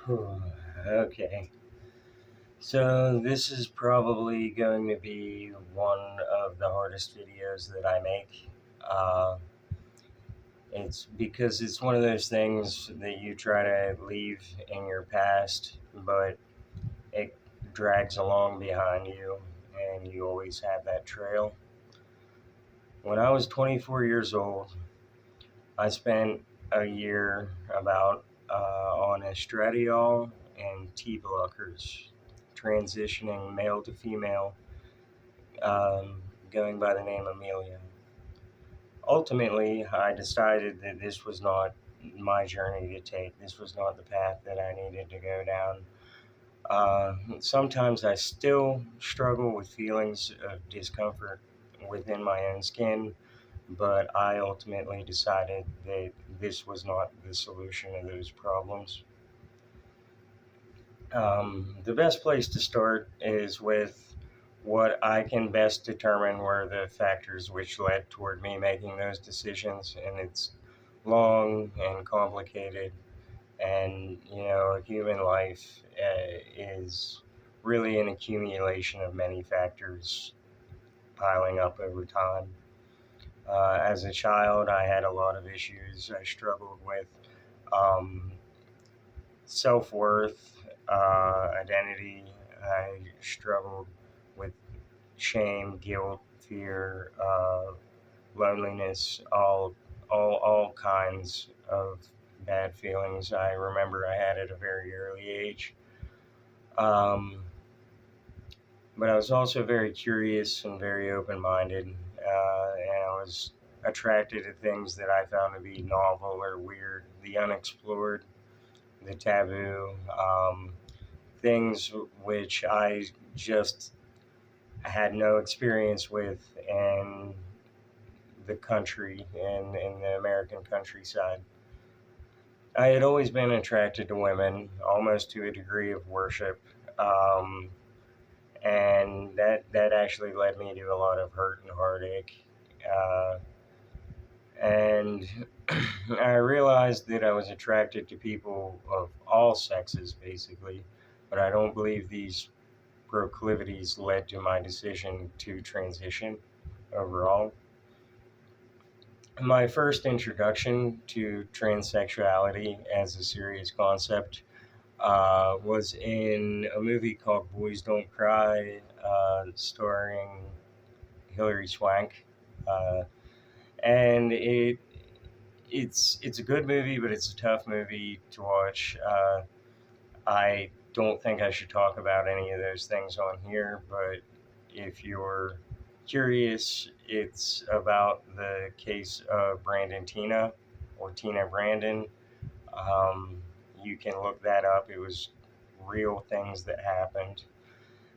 Okay, so this is probably going to be one of the hardest videos that I make. Uh, it's because it's one of those things that you try to leave in your past, but it drags along behind you, and you always have that trail. When I was 24 years old, I spent a year about on estradiol and T blockers, transitioning male to female, um, going by the name Amelia. Ultimately, I decided that this was not my journey to take. This was not the path that I needed to go down. Sometimes I still struggle with feelings of discomfort within my own skin, but I ultimately decided that this was not the solution to those problems. The best place to start is with what I can best determine were the factors which led toward me making those decisions, and it's long and complicated. And human life is really an accumulation of many factors piling up over time. As a child, I had a lot of issues. I struggled with um, self worth, identity. I struggled with shame, guilt, fear, loneliness, all kinds of bad feelings. I remember I had at a very early age. Um, but I was also very curious and very open minded, and I was attracted to things that I found to be novel or weird, the unexplored, the taboo, things which I just had no experience with in the country and in the American countryside. I had always been attracted to women, almost to a degree of worship, um, and that actually led me to a lot of hurt and heartache. Uh, and I realized that I was attracted to people of all sexes, basically, but I don't believe these proclivities led to my decision to transition overall. My first introduction to transsexuality as a serious concept was in a movie called Boys Don't Cry, starring Hilary Swank, uh, and it's a good movie, but it's a tough movie to watch. I don't think I should talk about any of those things on here, but if you're curious, it's about the case of Brandon Tina, or Tina Brandon. Um, you can look that up. It was real things that happened.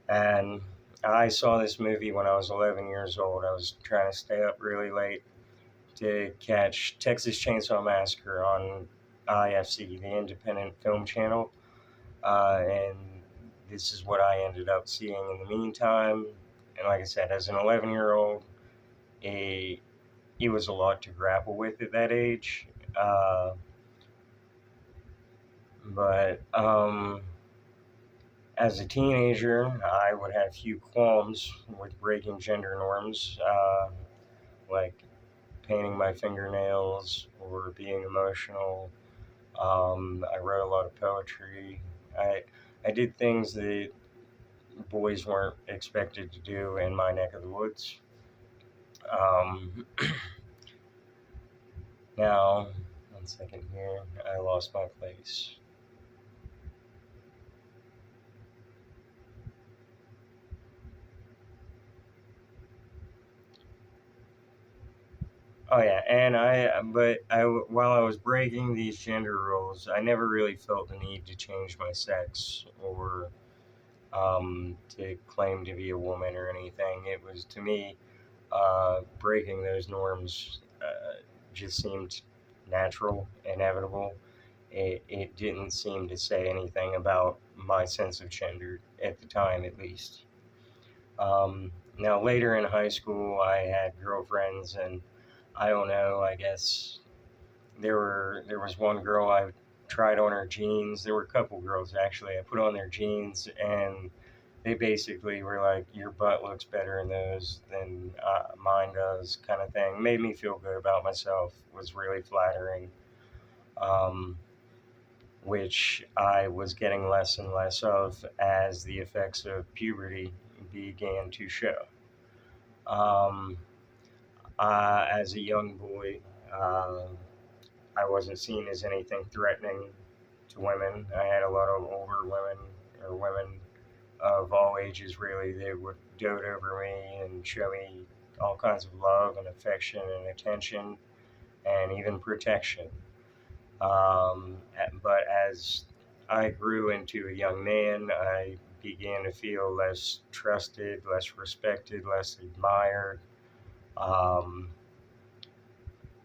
And I saw this movie when I was 11 years old. I was trying to stay up really late to catch Texas Chainsaw Massacre on IFC, the Independent Film Channel. And this is what I ended up seeing in the meantime. And like I said, as an 11-year-old, it, it was a lot to grapple with at that age. Uh, but as a teenager, I would have few qualms with breaking gender norms, like painting my fingernails or being emotional. I wrote a lot of poetry. I did things that boys weren't expected to do in my neck of the woods. Um, Now, one second here, I lost my place. Oh yeah, and while I was breaking these gender roles, I never really felt the need to change my sex or to claim to be a woman or anything. It was, to me, breaking those norms just seemed natural, inevitable. It didn't seem to say anything about my sense of gender at the time, at least. Now, later in high school, I had girlfriends, and I don't know. I guess there was one girl I tried on her jeans. There were a couple girls actually. I put on their jeans, and they basically were like, "Your butt looks better in those than mine does," kind of thing. Made me feel good about myself. Was really flattering. Um, which I was getting less and less of as the effects of puberty began to show. Um, as a young boy, uh, I wasn't seen as anything threatening to women. I had a lot of older women or women of all ages, really. They would dote over me and show me all kinds of love and affection and attention and even protection. But as I grew into a young man, I began to feel less trusted, less respected, less admired, um,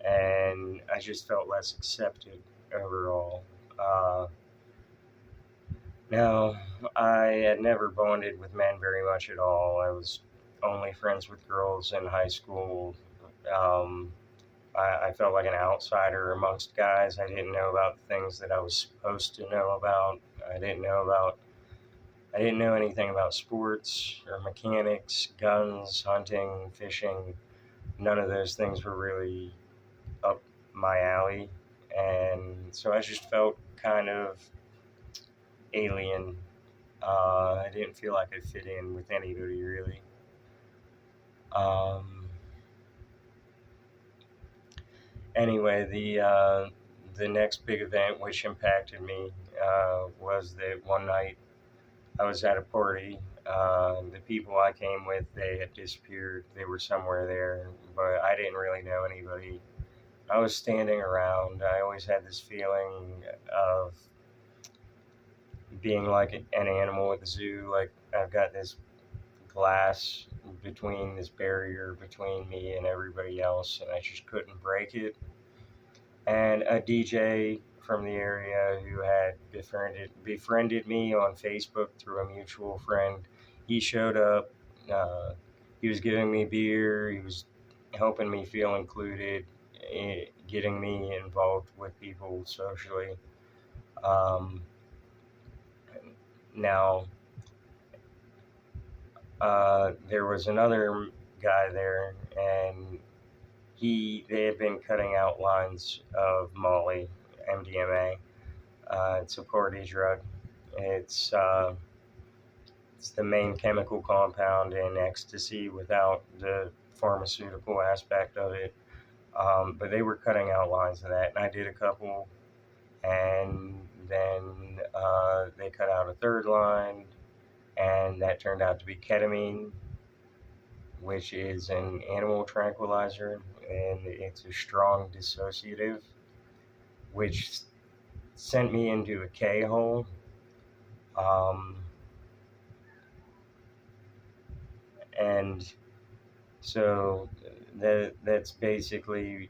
and I just felt less accepted overall. Uh, Now, I had never bonded with men very much at all. I was only friends with girls in high school. Um, I felt like an outsider amongst guys. I didn't know about things that I was supposed to know about. I didn't know about. I didn't know anything about sports or mechanics, guns, hunting, fishing. None of those things were really up my alley, and so I just felt kind of alien. I didn't feel like I fit in with anybody really. Um, anyway, the next big event which impacted me was that one night I was at a party. The people I came with, they had disappeared. They were somewhere there, but I didn't really know anybody. I was standing around. I always had this feeling of being like an animal at the zoo. Like I've got this glass between this barrier between me and everybody else, and I just couldn't break it. And a DJ from the area who had befriended me on Facebook through a mutual friend, he showed up. Uh, he was giving me beer. He was helping me feel included, getting me involved with people socially. Um, Now, there was another guy there, and they had been cutting out lines of Molly, MDMA. It's a party drug. It's uh, it's the main chemical compound in ecstasy without the pharmaceutical aspect of it. But they were cutting out lines of that, and I did a couple, and then they cut out a third line, and that turned out to be ketamine, which is an animal tranquilizer, and it's a strong dissociative, which sent me into a K hole. Um, and so that's basically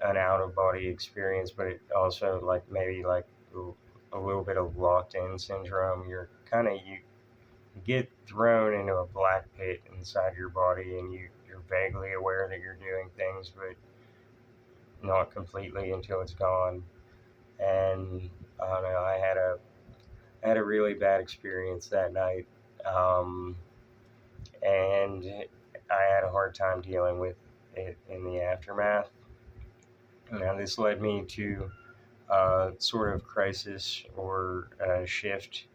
an out of body experience, but it also like maybe like a little bit of locked in syndrome. You're kind of you get thrown into a black pit inside your body, and you're vaguely aware that you're doing things, but not completely until it's gone. And I don't know. I had a really bad experience that night, um, and I had a hard time dealing with it in the aftermath. Now this led me to sort of crisis or shift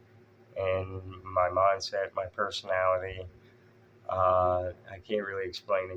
in my mindset, my personality. I can't really explain